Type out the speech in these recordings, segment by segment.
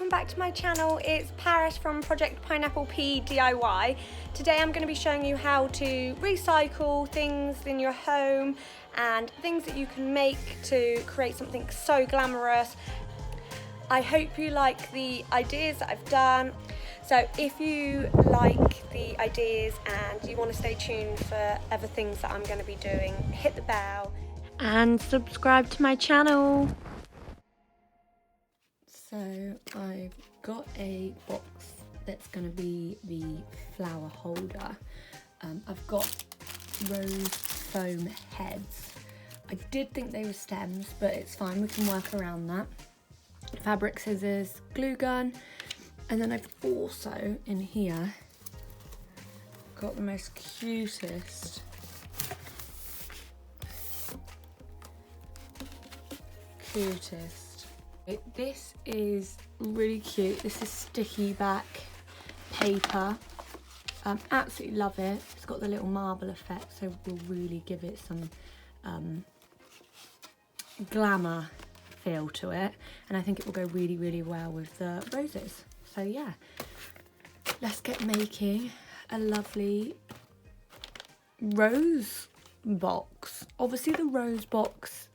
welcome back to my channel. It's Paris from Project Pineapple Pea DIY. Today I'm going to be showing you how to recycle things in your home and things that you can make to create something so glamorous. I hope you like the ideas that I've done. So if you like the ideas and you want to stay tuned for other things that I'm going to be doing, hit the bell and subscribe to my channel. So I've got a box that's going to be the flower holder. I've got rose foam heads. I did think they were stems, but it's fine, we can work around that. Fabric scissors, glue gun, and then I've also in here got the most cutest This is really cute. This is sticky back paper. Absolutely love it. It's got the little marble effect, so we'll really give it some glamour feel to it, and I think it will go really, really well with the roses. So yeah, let's get making a lovely rose box. Obviously the rose box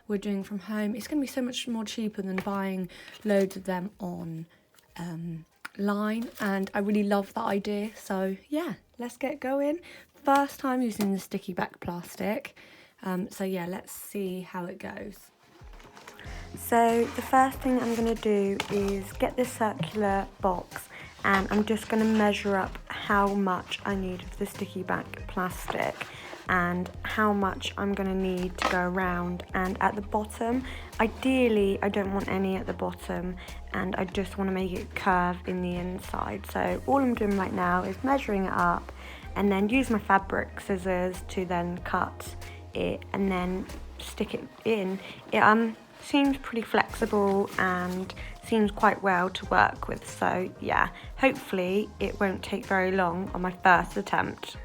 we're doing from home, it's going to be so much more cheaper than buying loads of them on line, and I really love that idea. So yeah, let's get going. First time using the sticky back plastic, so yeah, let's see how it goes. So the first thing I'm going to do is get this circular box, and I'm just going to measure up how much I need of the sticky back plastic and how much I'm going to need to go around. And at the bottom, ideally I don't want any at the bottom, and I just want to make it curve in the inside. So all I'm doing right now is measuring it up and then use my fabric scissors to then cut it and then stick it in. It seems pretty flexible and seems quite well to work with, so yeah, hopefully it won't take very long on my first attempt.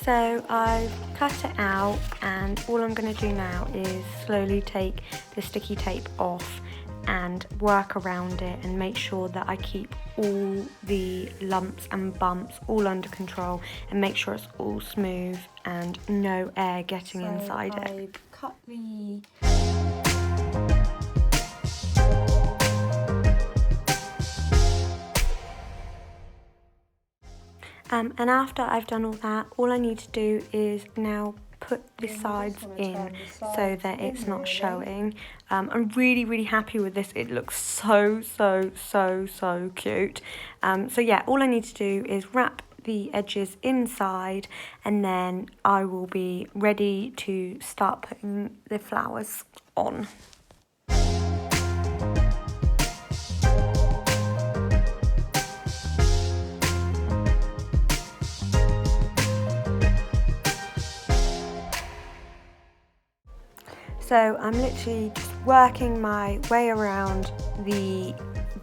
So I've cut it out, and all I'm going to do now is slowly take the sticky tape off and work around it and make sure that I keep all the lumps and bumps all under control and make sure it's all smooth and no air getting inside it. I've cut the and after I've done all that, all I need to do is now put the sides in so that it's not showing. I'm really happy with this. It looks so cute. So yeah, all I need to do is wrap the edges inside, and then I will be ready to start putting the flowers on. So I'm literally just working my way around the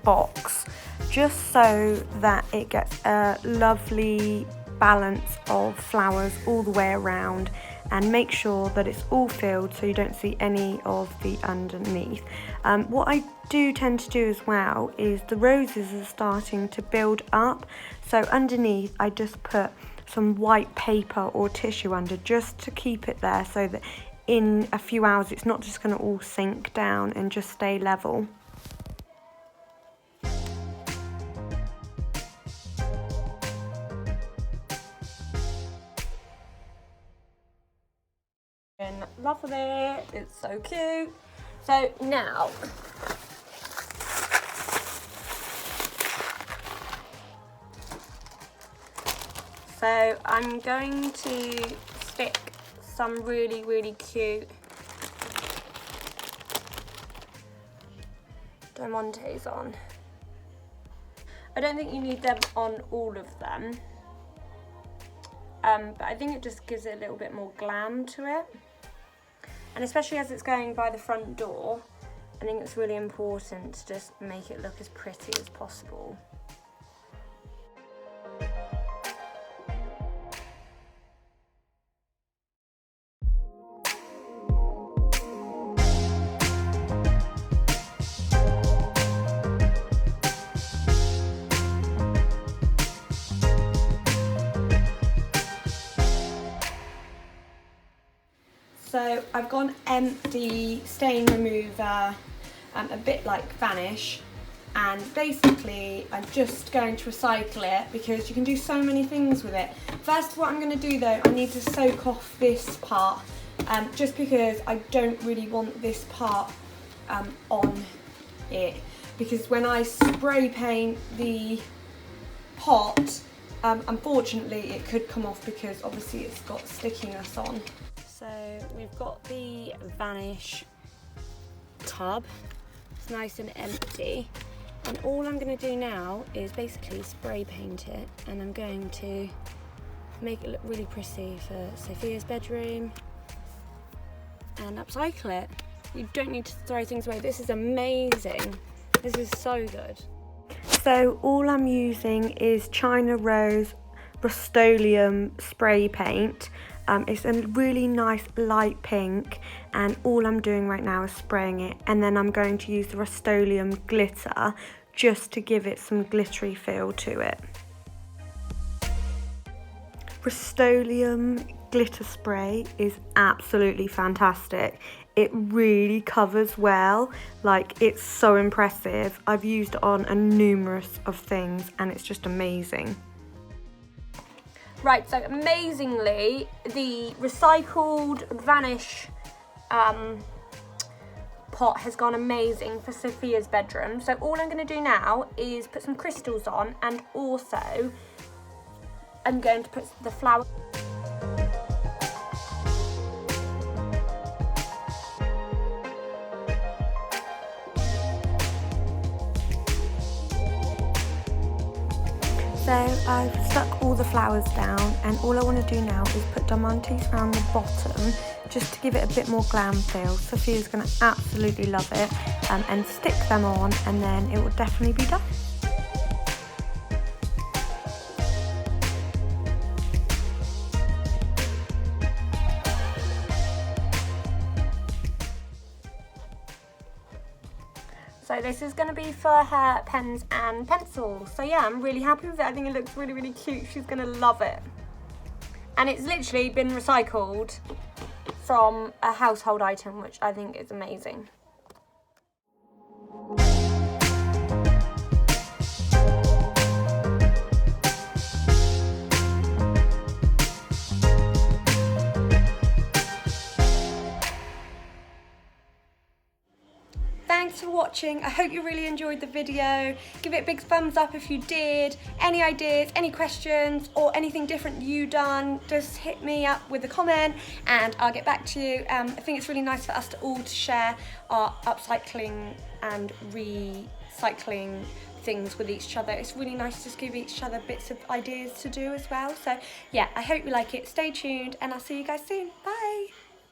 box just so that it gets a lovely balance of flowers all the way around, and make sure that it's all filled so you don't see any of the underneath. What I do tend to do as well is the roses are starting to build up, so underneath I just put some white paper or tissue under just to keep it there, so that in a few hours it's not just going to all sink down and just stay level. And love it, it's so cute. So now I'm going to stick some really cute diamantes on. I don't think you need them on all of them, but I think it just gives it a little bit more glam to it, and especially as it's going by the front door, I think it's really important to just make it look as pretty as possible. So I've gone empty stain remover, a bit like Vanish, and basically I'm just going to recycle it because you can do so many things with it. First, what I'm going to do though, I need to soak off this part, just because I don't really want this part on it, because when I spray paint the pot, unfortunately it could come off because obviously it's got stickiness on. So we've got the Vanish tub, it's nice and empty, and all I'm going to do now is basically spray paint it, and I'm going to make it look really pretty for Sophia's bedroom and upcycle it. You don't need to throw things away. This is amazing. This is so good. So all I'm using is China Rose Rustoleum spray paint. It's a really nice light pink, and all I'm doing right now is spraying it, and then I'm going to use the Rustoleum glitter just to give it some glittery feel to it. Rustoleum glitter spray is absolutely fantastic. It really covers well, like it's so impressive. I've used it on a numerous of things and it's just amazing. Right, so amazingly, the recycled Vanish pot has gone amazing for Sophia's bedroom. So all I'm going to do now is put some crystals on, and also I'm going to put the flower. So I've stuck all the flowers down, and all I want to do now is put diamantes around the bottom just to give it a bit more glam feel. Sophia's going to absolutely love it, and stick them on, and then it will definitely be done. So this is going to be for her pens and pencils. So yeah, I'm really happy with it. I think it looks really, really cute. She's going to love it. And it's literally been recycled from a household item, which I think is amazing. Thanks for watching. I hope you really enjoyed the video. Give it a big thumbs up if you did. Any ideas, any questions, or anything different you done, just hit me up with a comment and I'll get back to you. I think it's really nice for us to all share our upcycling and recycling things with each other. It's really nice to just give each other bits of ideas to do as well. So yeah, I hope you like it. Stay tuned and I'll see you guys soon. Bye.